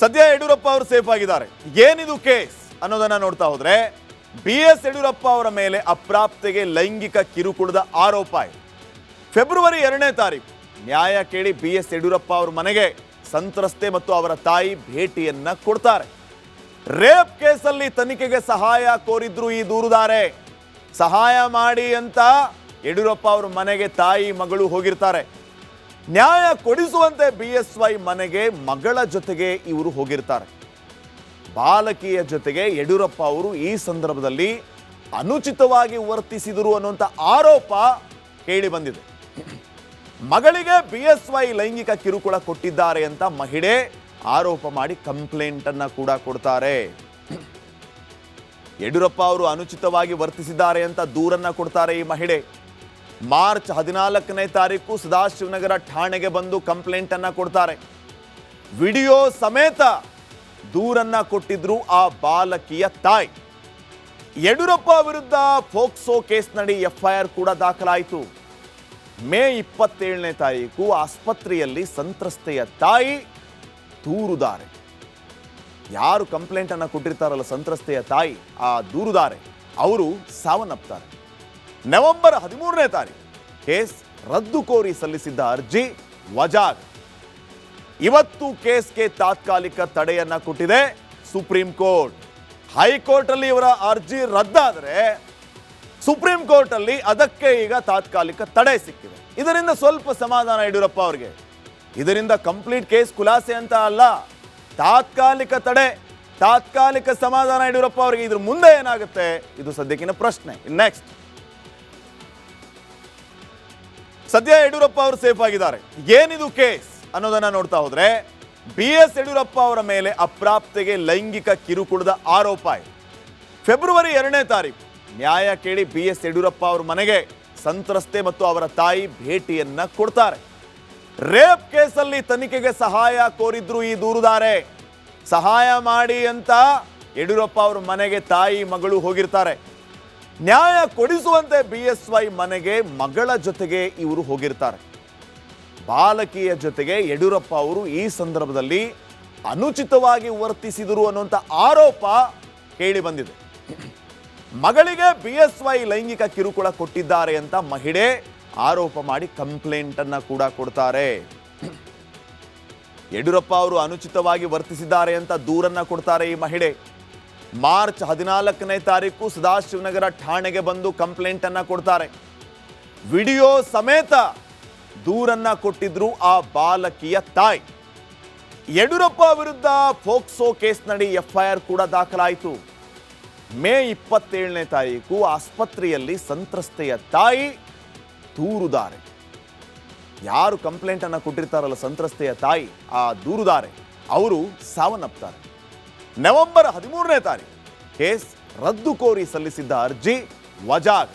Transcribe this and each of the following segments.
ಸದ್ಯ ಯಡಿಯೂರಪ್ಪ ಅವರು ಸೇಫ್ ಆಗಿದ್ದಾರೆ. ಏನಿದು ಕೇಸ್ ಅನ್ನೋದನ್ನ ನೋಡ್ತಾ ಹೋದ್ರೆ BS ಯಡಿಯೂರಪ್ಪ ಅವರ ಮೇಲೆ ಅಪ್ರಾಪ್ತೆಗೆ ಲೈಂಗಿಕ ಕಿರುಕುಳದ ಆರೋಪ ಇದೆ. ಫೆಬ್ರವರಿ 2ನೇ ತಾರೀಕು ನ್ಯಾಯ ಕೇಳಿ BS ಯಡಿಯೂರಪ್ಪ ಅವರ ಮನೆಗೆ ಸಂತ್ರಸ್ತೆ ಮತ್ತು ಅವರ ತಾಯಿ ಭೇಟಿಯನ್ನ ಕೊಡ್ತಾರೆ. ರೇಪ್ ಕೇಸಲ್ಲಿ ತನಿಖೆಗೆ ಸಹಾಯ ಕೋರಿದ್ರು ಈ ದೂರುದಾರೆ. ಸಹಾಯ ಮಾಡಿ ಅಂತ ಯಡಿಯೂರಪ್ಪ ಅವರ ಮನೆಗೆ ತಾಯಿ ಮಗಳು ಹೋಗಿರ್ತಾರೆ. ನ್ಯಾಯ ಕೊಡಿಸುವಂತೆ BSY ಮನೆಗೆ ಮಗಳ ಜೊತೆಗೆ ಇವರು ಹೋಗಿರ್ತಾರೆ. ಬಾಲಕಿಯ ಜೊತೆಗೆ ಯಡಿಯೂರಪ್ಪ ಅವರು ಈ ಸಂದರ್ಭದಲ್ಲಿ ಅನುಚಿತವಾಗಿ ವರ್ತಿಸಿದರು ಅನ್ನುವಂಥ ಆರೋಪ ಕೇಳಿ ಬಂದಿದೆ. ಮಗಳಿಗೆ BSY ಲೈಂಗಿಕ ಕಿರುಕುಳ ಕೊಟ್ಟಿದ್ದಾರೆ ಅಂತ ಮಹಿಳೆ ಆರೋಪ ಮಾಡಿ ಕಂಪ್ಲೇಂಟ್ ಅನ್ನ ಕೂಡ ಕೊಡ್ತಾರೆ. ಯಡಿಯೂರಪ್ಪ ಅವರು ಅನುಚಿತವಾಗಿ ವರ್ತಿಸಿದ್ದಾರೆ ಅಂತ ದೂರನ್ನ ಕೊಡ್ತಾರೆ ಈ ಮಹಿಳೆ. ಮಾರ್ಚ್ 14ನೇ ತಾರೀಕು ಸದಾಶಿವನಗರ ಠಾಣೆಗೆ ಬಂದು ಕಂಪ್ಲೇಂಟ್ ಅನ್ನ ಕೊಡ್ತಾರೆ. ವಿಡಿಯೋ ಸಮೇತ ದೂರನ್ನ ಕೊಟ್ಟಿದ್ರು ಆ ಬಾಲಕಿಯ ತಾಯಿ. ಯಡಿಯೂರಪ್ಪ ವಿರುದ್ಧ ಫೋಕ್ಸೋ ಕೇಸ್ನಡಿ FIR ಕೂಡ ದಾಖಲಾಯಿತು. ಮೇ 27ನೇ ತಾರೀಕು ಆಸ್ಪತ್ರೆಯಲ್ಲಿ ಸಂತ್ರಸ್ತೆಯ ತಾಯಿ ದೂರುದಾರೆ. ಯಾರು ಕಂಪ್ಲೇಂಟ್ ಅನ್ನ ಕೊಟ್ಟಿರ್ತಾರಲ್ಲ ಸಂತ್ರಸ್ತೆಯ ತಾಯಿ, ಆ ದೂರುದಾರೆ ಅವರು ಸಾವನ್ನಪ್ತಾರೆ. ನವೆಂಬರ್ 13ನೇ ತಾರೀಕು ಕೇಸ್ ರದ್ದು ಕೋರಿ ಸಲ್ಲಿಸಿದ್ದ ಅರ್ಜಿ ವಜಾಗ್. ಇವತ್ತು ಕೇಸ್ಗೆ ತಾತ್ಕಾಲಿಕ ತಡೆಯನ್ನ ಕೊಟ್ಟಿದೆ ಸುಪ್ರೀಂ ಕೋರ್ಟ್. ಹೈಕೋರ್ಟ್ ಅಲ್ಲಿ ಇವರ ಅರ್ಜಿ ರದ್ದಾದರೆ ಸುಪ್ರೀಂ ಕೋರ್ಟ್ ಅಲ್ಲಿ ಅದಕ್ಕೆ ಈಗ ತಾತ್ಕಾಲಿಕ ತಡೆ ಸಿಕ್ಕಿದೆ. ಇದರಿಂದ ಸ್ವಲ್ಪ ಸಮಾಧಾನ ಯಡಿಯೂರಪ್ಪ ಅವರಿಗೆ. ಇದರಿಂದ ಕಂಪ್ಲೀಟ್ ಕೇಸ್ ಖುಲಾಸೆ ಅಂತ ಅಲ್ಲ, ತಾತ್ಕಾಲಿಕ ತಡೆ, ತಾತ್ಕಾಲಿಕ ಸಮಾಧಾನ ಯಡಿಯೂರಪ್ಪ ಅವರಿಗೆ. ಇದ್ರ ಮುಂದೆ ಏನಾಗುತ್ತೆ ಇದು ಸದ್ಯಕ್ಕಿನ ಪ್ರಶ್ನೆ. ನೆಕ್ಸ್ಟ್, ಸದ್ಯ ಯಡಿಯೂರಪ್ಪ ಅವರು ಸೇಫ್ ಆಗಿದ್ದಾರೆ. ಏನಿದು ಕೇಸ್ ಅನ್ನೋದನ್ನ ನೋಡ್ತಾ ಹೋದ್ರೆ BS ಯಡಿಯೂರಪ್ಪ ಅವರ ಮೇಲೆ ಅಪ್ರಾಪ್ತೆಗೆ ಲೈಂಗಿಕ ಕಿರುಕುಳದ ಆರೋಪ ಇದೆ. ಫೆಬ್ರವರಿ 2ನೇ ತಾರೀಕು ನ್ಯಾಯ ಕೇಳಿ BS ಯಡಿಯೂರಪ್ಪ ಅವರ ಮನೆಗೆ ಸಂತ್ರಸ್ತೆ ಮತ್ತು ಅವರ ತಾಯಿ ಭೇಟಿಯನ್ನ ಕೊಡ್ತಾರೆ. ರೇಪ್ ಕೇಸಲ್ಲಿ ತನಿಖೆಗೆ ಸಹಾಯ ಕೋರಿದ್ರು ಈ ದೂರುದಾರೆ. ಸಹಾಯ ಮಾಡಿ ಅಂತ ಯಡಿಯೂರಪ್ಪ ಅವರ ಮನೆಗೆ ತಾಯಿ ಮಗಳು ಹೋಗಿರ್ತಾರೆ. ನ್ಯಾಯ ಕೊಡಿಸುವಂತೆ BSY ಮನೆಗೆ ಮಗಳ ಜೊತೆಗೆ ಇವರು ಹೋಗಿರ್ತಾರೆ. ಬಾಲಕಿಯ ಜೊತೆಗೆ ಯಡಿಯೂರಪ್ಪ ಅವರು ಈ ಸಂದರ್ಭದಲ್ಲಿ ಅನುಚಿತವಾಗಿ ವರ್ತಿಸಿದರು ಅನ್ನುವಂಥ ಆರೋಪ ಕೇಳಿ ಬಂದಿದೆ. ಮಗಳಿಗೆ BSY ಲೈಂಗಿಕ ಕಿರುಕುಳ ಕೊಟ್ಟಿದ್ದಾರೆ ಅಂತ ಮಹಿಳೆ ಆರೋಪ ಮಾಡಿ ಕಂಪ್ಲೇಂಟ್ ಅನ್ನ ಕೂಡ ಕೊಡ್ತಾರೆ. ಯಡಿಯೂರಪ್ಪ ಅವರು ಅನುಚಿತವಾಗಿ ವರ್ತಿಸಿದ್ದಾರೆ ಅಂತ ದೂರನ್ನ ಕೊಡ್ತಾರೆ ಈ ಮಹಿಳೆ. ಮಾರ್ಚ್ 14ನೇ ತಾರೀಕು ಸದಾಶಿವನಗರ ಠಾಣೆಗೆ ಬಂದು ಕಂಪ್ಲೇಂಟ್ ಅನ್ನ ಕೊಡ್ತಾರೆ. ವಿಡಿಯೋ ಸಮೇತ ದೂರನ್ನ ಕೊಟ್ಟಿದ್ರು ಆ ಬಾಲಕಿಯ ತಾಯಿ. ಯಡಿಯೂರಪ್ಪ ವಿರುದ್ಧ ಫೋಕ್ಸೋ ಕೇಸ್ನಡಿ FIR ಕೂಡ ದಾಖಲಾಯಿತು. ಮೇ 27ನೇ ತಾರೀಕು ಆಸ್ಪತ್ರೆಯಲ್ಲಿ ಸಂತ್ರಸ್ತೆಯ ತಾಯಿ ದೂರುದಾರೆ. ಯಾರು ಕಂಪ್ಲೇಂಟ್ ಅನ್ನ ಕೊಟ್ಟಿರ್ತಾರಲ್ಲ ಸಂತ್ರಸ್ತೆಯ ತಾಯಿ, ಆ ದೂರುದಾರೆ ಅವರು ಸಾವನ್ನಪ್ತಾರೆ. ನವೆಂಬರ್ 13ನೇ ತಾರೀಕು ಕೇಸ್ ರದ್ದು ಕೋರಿ ಸಲ್ಲಿಸಿದ್ದ ಅರ್ಜಿ ವಜಾಗ್.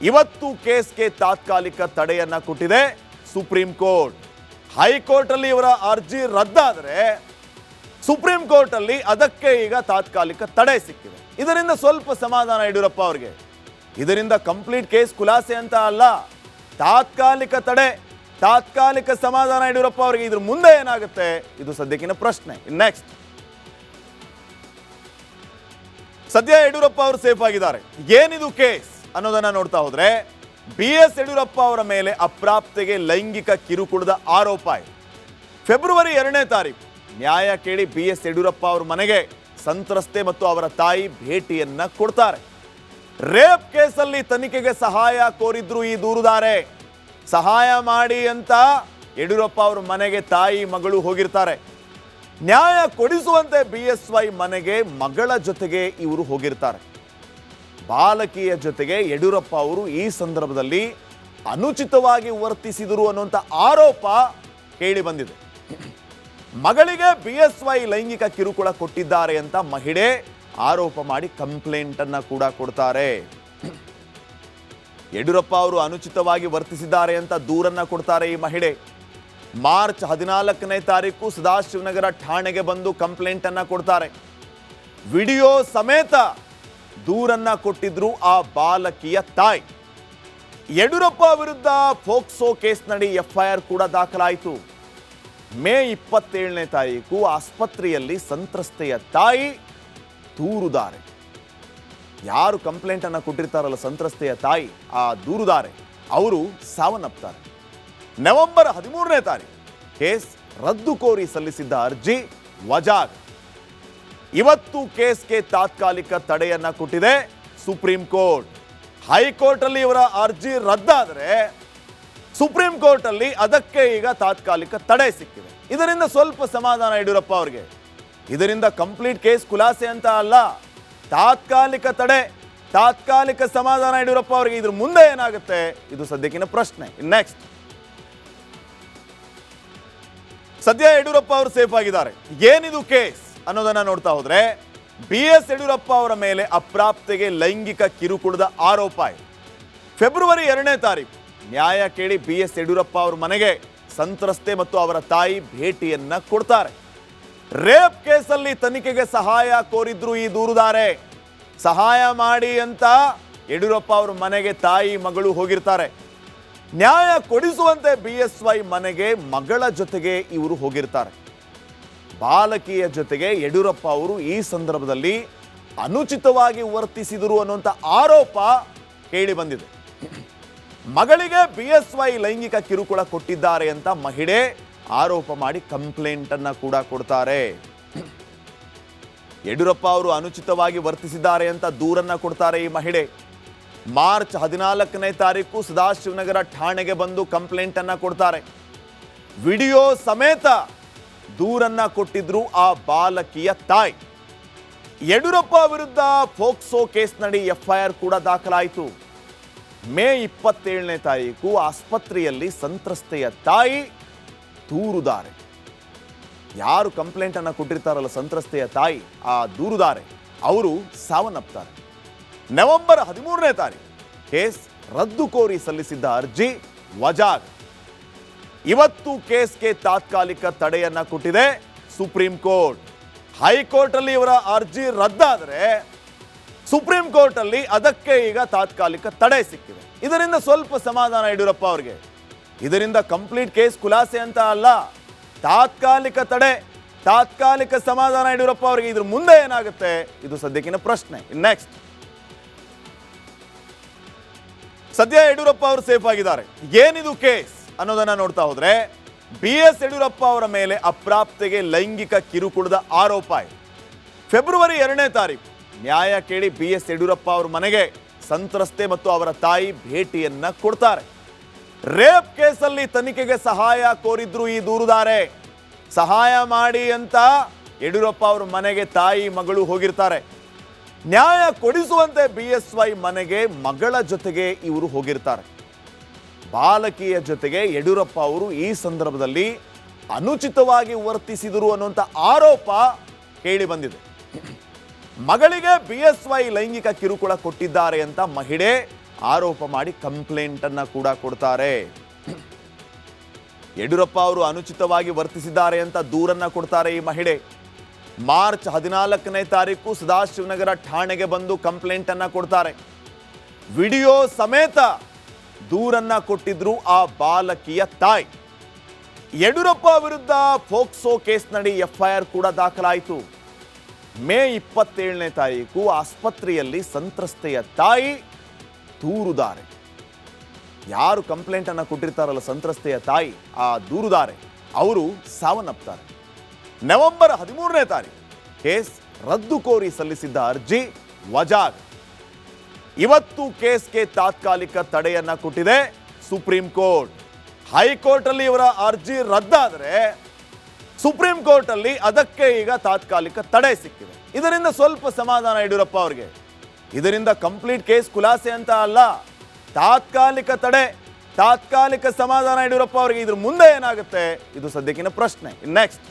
ಇವತ್ತು ಕೇಸ್ಗೆ ತಾತ್ಕಾಲಿಕ ತಡೆಯನ್ನ ಕೊಟ್ಟಿದೆ ಸುಪ್ರೀಂ ಕೋರ್ಟ್. ಹೈಕೋರ್ಟ್ ಅಲ್ಲಿ ಇವರ ಅರ್ಜಿ ರದ್ದಾದರೆ ಸುಪ್ರೀಂ ಕೋರ್ಟ್ ಅಲ್ಲಿ ಅದಕ್ಕೆ ಈಗ ತಾತ್ಕಾಲಿಕ ತಡೆ ಸಿಕ್ಕಿದೆ. ಇದರಿಂದ ಸ್ವಲ್ಪ ಸಮಾಧಾನ ಯಡಿಯೂರಪ್ಪ ಅವರಿಗೆ. ಇದರಿಂದ ಕಂಪ್ಲೀಟ್ ಕೇಸ್ ಖುಲಾಸೆ ಅಂತ ಅಲ್ಲ, ತಾತ್ಕಾಲಿಕ ತಡೆ, ತಾತ್ಕಾಲಿಕ ಸಮಾಧಾನ ಯಡಿಯೂರಪ್ಪ ಅವರಿಗೆ. ಇದ್ರ ಮುಂದೆ ಏನಾಗುತ್ತೆ ಇದು ಸದ್ಯಕ್ಕಿನ ಪ್ರಶ್ನೆ. ನೆಕ್ಸ್ಟ್, ಸದ್ಯ ಯಡಿಯೂರಪ್ಪ ಅವರು ಸೇಫ್ ಆಗಿದ್ದಾರೆ. ಏನಿದು ಕೇಸ್ ಅನ್ನೋದನ್ನ ನೋಡ್ತಾ ಹೋದ್ರೆ BS ಯಡಿಯೂರಪ್ಪ ಅವರ ಮೇಲೆ ಅಪ್ರಾಪ್ತೆಗೆ ಲೈಂಗಿಕ ಕಿರುಕುಳದ ಆರೋಪ ಇದೆ. ಫೆಬ್ರವರಿ 2ನೇ ತಾರೀಕು ನ್ಯಾಯ ಕೇಳಿ BS ಯಡಿಯೂರಪ್ಪ ಅವರ ಮನೆಗೆ ಸಂತ್ರಸ್ತೆ ಮತ್ತು ಅವರ ತಾಯಿ ಭೇಟಿಯನ್ನ ಕೊಡ್ತಾರೆ. ರೇಪ್ ಕೇಸಲ್ಲಿ ತನಿಖೆಗೆ ಸಹಾಯ ಕೋರಿದ್ರು ಈ ದೂರುದಾರೆ. ಸಹಾಯ ಮಾಡಿ ಅಂತ ಯಡಿಯೂರಪ್ಪ ಅವರ ಮನೆಗೆ ತಾಯಿ ಮಗಳು ಹೋಗಿರ್ತಾರೆ. ನ್ಯಾಯ ಕೊಡಿಸುವಂತೆ BSY ಮನೆಗೆ ಮಗಳ ಜೊತೆಗೆ ಇವರು ಹೋಗಿರ್ತಾರೆ. ಬಾಲಕಿಯ ಜೊತೆಗೆ ಯಡಿಯೂರಪ್ಪ ಅವರು ಈ ಸಂದರ್ಭದಲ್ಲಿ ಅನುಚಿತವಾಗಿ ವರ್ತಿಸಿದರು ಅನ್ನುವಂಥ ಆರೋಪ ಕೇಳಿ ಬಂದಿದೆ. ಮಗಳಿಗೆ BSY ಲೈಂಗಿಕ ಕಿರುಕುಳ ಕೊಟ್ಟಿದ್ದಾರೆ ಅಂತ ಮಹಿಳೆ ಆರೋಪ ಮಾಡಿ ಕಂಪ್ಲೇಂಟ್ ಅನ್ನ ಕೂಡ ಕೊಡ್ತಾರೆ. ಯಡಿಯೂರಪ್ಪ ಅವರು ಅನುಚಿತವಾಗಿ ವರ್ತಿಸಿದ್ದಾರೆ ಅಂತ ದೂರನ್ನ ಕೊಡ್ತಾರೆ ಈ ಮಹಿಳೆ. ಮಾರ್ಚ್ 14ನೇ ತಾರೀಕು ಸದಾಶಿವನಗರ ಠಾಣೆಗೆ ಬಂದು ಕಂಪ್ಲೇಂಟ್ ಅನ್ನ ಕೊಡ್ತಾರೆ. ವಿಡಿಯೋ ಸಮೇತ ದೂರನ್ನ ಕೊಟ್ಟಿದ್ರು ಆ ಬಾಲಕಿಯ ತಾಯಿ. ಯಡಿಯೂರಪ್ಪ ವಿರುದ್ಧ ಫೋಕ್ಸೋ ಕೇಸ್ನಡಿ FIR ಕೂಡ ದಾಖಲಾಯಿತು. ಮೇ 27ನೇ ತಾರೀಕು ಆಸ್ಪತ್ರೆಯಲ್ಲಿ ಸಂತ್ರಸ್ತೆಯ ತಾಯಿ ದೂರುದಾರೆ. ಯಾರು ಕಂಪ್ಲೇಂಟ್ ಅನ್ನು ಕೊಟ್ಟಿರ್ತಾರಲ್ಲ ಸಂತ್ರಸ್ತೆಯ ತಾಯಿ, ಆ ದೂರುದಾರೆ ಅವರು ಸಾವನ್ನಪ್ತಾರೆ. ನವೆಂಬರ್ 13ನೇ ತಾರೀಕು ಕೇಸ್ ರದ್ದು ಕೋರಿ ಸಲ್ಲಿಸಿದ್ದ ಅರ್ಜಿ ವಜಾಗ. ಇವತ್ತು ಕೇಸ್ಗೆ ತಾತ್ಕಾಲಿಕ ತಡೆಯನ್ನ ಕೊಟ್ಟಿದೆ ಸುಪ್ರೀಂ ಕೋರ್ಟ್. ಹೈಕೋರ್ಟ್ ಅಲ್ಲಿ ಇವರ ಅರ್ಜಿ ರದ್ದಾದರೆ ಸುಪ್ರೀಂ ಕೋರ್ಟ್ ಅಲ್ಲಿ ಅದಕ್ಕೆ ಈಗ ತಾತ್ಕಾಲಿಕ ತಡೆ ಸಿಕ್ಕಿದೆ. ಇದರಿಂದ ಸ್ವಲ್ಪ ಸಮಾಧಾನ ಯಡಿಯೂರಪ್ಪ ಅವರಿಗೆ. ಇದರಿಂದ ಕಂಪ್ಲೀಟ್ ಕೇಸ್ ಖುಲಾಸೆ ಅಂತ ಅಲ್ಲ, ತಾತ್ಕಾಲಿಕ ತಡೆ, ತಾತ್ಕಾಲಿಕ ಸಮಾಧಾನ ಯಡಿಯೂರಪ್ಪ ಅವರಿಗೆ. ಇದ್ರ ಮುಂದೆ ಏನಾಗುತ್ತೆ ಇದು ಸದ್ಯಕ್ಕಿನ ಪ್ರಶ್ನೆ. ನೆಕ್ಸ್ಟ್, ಸದ್ಯ ಯಡಿಯೂರಪ್ಪ ಅವರು ಸೇಫ್ ಆಗಿದ್ದಾರೆ. ಏನಿದು ಕೇಸ್ ಅನ್ನೋದನ್ನ ನೋಡ್ತಾ ಹೋದ್ರೆ, BS ಯಡಿಯೂರಪ್ಪ ಅವರ ಮೇಲೆ ಅಪ್ರಾಪ್ತೆಗೆ ಲೈಂಗಿಕ ಕಿರುಕುಳದ ಆರೋಪ ಇದೆ. ಫೆಬ್ರವರಿ 2ನೇ ತಾರೀಕು ನ್ಯಾಯ ಕೇಳಿ BS ಯಡಿಯೂರಪ್ಪ ಅವರ ಮನೆಗೆ ಸಂತ್ರಸ್ತೆ ಮತ್ತು ಅವರ ತಾಯಿ ಭೇಟಿಯನ್ನ ಕೊಡ್ತಾರೆ. ರೇಪ್ ಕೇಸಲ್ಲಿ ತನಿಖೆಗೆ ಸಹಾಯ ಕೋರಿದ್ರು ಈ ದೂರುದಾರೆ. ಸಹಾಯ ಮಾಡಿ ಅಂತ ಯಡಿಯೂರಪ್ಪ ಅವರ ಮನೆಗೆ ತಾಯಿ ಮಗಳು ಹೋಗಿರ್ತಾರೆ. ನ್ಯಾಯ ಕೊಡಿಸುವಂತೆ BSY ಮನೆಗೆ ಮಗಳ ಜೊತೆಗೆ ಇವರು ಹೋಗಿರ್ತಾರೆ. ಬಾಲಕಿಯ ಜೊತೆಗೆ ಯಡಿಯೂರಪ್ಪ ಅವರು ಈ ಸಂದರ್ಭದಲ್ಲಿ ಅನುಚಿತವಾಗಿ ವರ್ತಿಸಿದರು ಅನ್ನುವಂಥ ಆರೋಪ ಕೇಳಿ ಬಂದಿದೆ. ಮಗಳಿಗೆ BSY ಲೈಂಗಿಕ ಕಿರುಕುಳ ಕೊಟ್ಟಿದ್ದಾರೆ ಅಂತ ಮಹಿಳೆ ಆರೋಪ ಮಾಡಿ ಕಂಪ್ಲೇಂಟ್ ಅನ್ನ ಕೂಡ ಕೊಡ್ತಾರೆ. ಯಡಿಯೂರಪ್ಪ ಅವರು ಅನುಚಿತವಾಗಿ ವರ್ತಿಸಿದ್ದಾರೆ ಅಂತ ದೂರನ್ನ ಕೊಡ್ತಾರೆ ಈ ಮಹಿಳೆ. ಮಾರ್ಚ್ 14ನೇ ತಾರೀಕು ಸದಾಶಿವನಗರ ಠಾಣೆಗೆ ಬಂದು ಕಂಪ್ಲೇಂಟ್ ಅನ್ನ ಕೊಡ್ತಾರೆ. ವಿಡಿಯೋ ಸಮೇತ ದೂರನ್ನ ಕೊಟ್ಟಿದ್ರು ಆ ಬಾಲಕಿಯ ತಾಯಿ. ಯಡಿಯೂರಪ್ಪ ವಿರುದ್ಧ ಫೋಕ್ಸೋ ಕೇಸ್ನಡಿ FIR ಕೂಡ ದಾಖಲಾಯಿತು. ಮೇ 27ನೇ ತಾರೀಕು ಆಸ್ಪತ್ರೆಯಲ್ಲಿ ಸಂತ್ರಸ್ತೆಯ ತಾಯಿ ದೂರುದಾರೆ. ಯಾರು ಕಂಪ್ಲೇಂಟ್ ಅನ್ನು ಕೊಟ್ಟಿರ್ತಾರಲ್ಲ ಸಂತ್ರಸ್ತೆಯ ತಾಯಿ, ಆ ದೂರುದಾರೆ ಅವರು ಸಾವನ್ನಪ್ತಾರೆ. ನವೆಂಬರ್ 13ನೇ ತಾರೀಕು ಕೇಸ್ ರದ್ದು ಕೋರಿ ಸಲ್ಲಿಸಿದ್ದ ಅರ್ಜಿ ವಜಾಗ. ಇವತ್ತು ಕೇಸ್ಗೆ ತಾತ್ಕಾಲಿಕ ತಡೆಯನ್ನ ಕೊಟ್ಟಿದೆ ಸುಪ್ರೀಂ ಕೋರ್ಟ್. ಹೈಕೋರ್ಟ್ ಅಲ್ಲಿ ಇವರ ಅರ್ಜಿ ರದ್ದಾದರೆ ಸುಪ್ರೀಂ ಕೋರ್ಟ್ ಅಲ್ಲಿ ಅದಕ್ಕೆ ಈಗ ತಾತ್ಕಾಲಿಕ ತಡೆ ಸಿಕ್ಕಿದೆ. ಇದರಿಂದ ಸ್ವಲ್ಪ ಸಮಾಧಾನ ಯಡಿಯೂರಪ್ಪ ಅವರಿಗೆ. ಇದರಿಂದ ಕಂಪ್ಲೀಟ್ ಕೇಸ್ ಖುಲಾಸೆ ಅಂತ ಅಲ್ಲ, ತಾತ್ಕಾಲಿಕ ತಡೆ, ತಾತ್ಕಾಲಿಕ ಸಮಾಧಾನ ಯಡಿಯೂರಪ್ಪ ಅವರಿಗೆ. ಇದ್ರ ಮುಂದೆ ಏನಾಗುತ್ತೆ ಇದು ಸದ್ಯಕ್ಕಿನ ಪ್ರಶ್ನೆ. ನೆಕ್ಸ್ಟ್, ಸದ್ಯ ಯಡಿಯೂರಪ್ಪ ಅವರು ಸೇಫ್ ಆಗಿದ್ದಾರೆ. ಏನಿದು ಕೇಸ್ ಅನ್ನೋದನ್ನ ನೋಡ್ತಾ ಹೋದ್ರೆ, BS ಯಡಿಯೂರಪ್ಪ ಅವರ ಮೇಲೆ ಅಪ್ರಾಪ್ತೆಗೆ ಲೈಂಗಿಕ ಕಿರುಕುಳದ ಆರೋಪ ಇದೆ. ಫೆಬ್ರವರಿ 2ನೇ ತಾರೀಕು ನ್ಯಾಯ ಕೇಳಿ BS ಯಡಿಯೂರಪ್ಪ ಅವರ ಮನೆಗೆ ಸಂತ್ರಸ್ತೆ ಮತ್ತು ಅವರ ತಾಯಿ ಭೇಟಿಯನ್ನ ಕೊಡ್ತಾರೆ. ರೇಪ್ ಕೇಸಲ್ಲಿ ತನಿಖೆಗೆ ಸಹಾಯ ಕೋರಿದ್ರು ಈ ದೂರುದಾರೆ. ಸಹಾಯ ಮಾಡಿ ಅಂತ ಯಡಿಯೂರಪ್ಪ ಅವರ ಮನೆಗೆ ತಾಯಿ ಮಗಳು ಹೋಗಿರ್ತಾರೆ. ನ್ಯಾಯ ಕೊಡಿಸುವಂತೆ BSY ಮನೆಗೆ ಮಗಳ ಜೊತೆಗೆ ಇವರು ಹೋಗಿರ್ತಾರೆ. ಬಾಲಕಿಯ ಜೊತೆಗೆ ಯಡಿಯೂರಪ್ಪ ಅವರು ಈ ಸಂದರ್ಭದಲ್ಲಿ ಅನುಚಿತವಾಗಿ ವರ್ತಿಸಿದರು ಅನ್ನುವಂಥ ಆರೋಪ ಕೇಳಿ ಬಂದಿದೆ. ಮಗಳಿಗೆ BSY ಲೈಂಗಿಕ ಕಿರುಕುಳ ಕೊಟ್ಟಿದ್ದಾರೆ ಅಂತ ಮಹಿಳೆ ಆರೋಪ ಮಾಡಿ ಕಂಪ್ಲೇಂಟ್ ಅನ್ನ ಕೂಡ ಕೊಡ್ತಾರೆ. ಯಡಿಯೂರಪ್ಪ ಅವರು ಅನುಚಿತವಾಗಿ ವರ್ತಿಸಿದ್ದಾರೆ ಅಂತ ದೂರನ್ನ ಕೊಡ್ತಾರೆ ಈ ಮಹಿಳೆ. ಮಾರ್ಚ್ 14ನೇ ತಾರೀಕು ಸದಾಶಿವನಗರ ಠಾಣೆಗೆ ಬಂದು ಕಂಪ್ಲೇಂಟ್ ಅನ್ನ ಕೊಡ್ತಾರೆ. ವಿಡಿಯೋ ಸಮೇತ ದೂರನ್ನ ಕೊಟ್ಟಿದ್ರು ಆ ಬಾಲಕಿಯ ತಾಯಿ. ಯಡಿಯೂರಪ್ಪ ವಿರುದ್ಧ ಫೋಕ್ಸೋ ಕೇಸ್ನಡಿ FIR ಕೂಡ ದಾಖಲಾಯಿತು. ಮೇ 27ನೇ ತಾರೀಕು ಆಸ್ಪತ್ರೆಯಲ್ಲಿ ಸಂತ್ರಸ್ತೆಯ ತಾಯಿ ದೂರುದಾರೆ. ಯಾರು ಕಂಪ್ಲೇಂಟ್ ಅನ್ನು ಕೊಟ್ಟಿರ್ತಾರಲ್ಲ ಸಂತ್ರಸ್ತೆಯ ತಾಯಿ, ಆ ದೂರುದಾರೆ ಅವರು ಸಾವನ್ನಪ್ತಾರೆ. ನವೆಂಬರ್ 13ನೇ ತಾರೀಕು ಕೇಸ್ ರದ್ದು ಕೋರಿ ಸಲ್ಲಿಸಿದ್ದ ಅರ್ಜಿ ವಜಾಗ. ಇವತ್ತು ಕೇಸ್ಗೆ ತಾತ್ಕಾಲಿಕ ತಡೆಯನ್ನ ಕೊಟ್ಟಿದೆ ಸುಪ್ರೀಂ ಕೋರ್ಟ್. ಹೈಕೋರ್ಟ್ ಅಲ್ಲಿ ಇವರ ಅರ್ಜಿ ರದ್ದಾದರೆ ಸುಪ್ರೀಂ ಕೋರ್ಟ್ ಅಲ್ಲಿ ಅದಕ್ಕೆ ಈಗ ತಾತ್ಕಾಲಿಕ ತಡೆ ಸಿಕ್ಕಿದೆ. ಇದರಿಂದ ಸ್ವಲ್ಪ ಸಮಾಧಾನ ಯಡಿಯೂರಪ್ಪ ಅವರಿಗೆ. ಇದರಿಂದ ಕಂಪ್ಲೀಟ್ ಕೇಸ್ ಖುಲಾಸೆ ಅಂತ ಅಲ್ಲ, ತಾತ್ಕಾಲಿಕ ತಡೆ, ತಾತ್ಕಾಲಿಕ ಸಮಾಧಾನ ಯಡಿಯೂರಪ್ಪ ಅವರಿಗೆ. ಇದ್ರ ಮುಂದೆ ಏನಾಗುತ್ತೆ ಇದು ಸದ್ಯಕ್ಕಿನ ಪ್ರಶ್ನೆ. ನೆಕ್ಸ್ಟ್,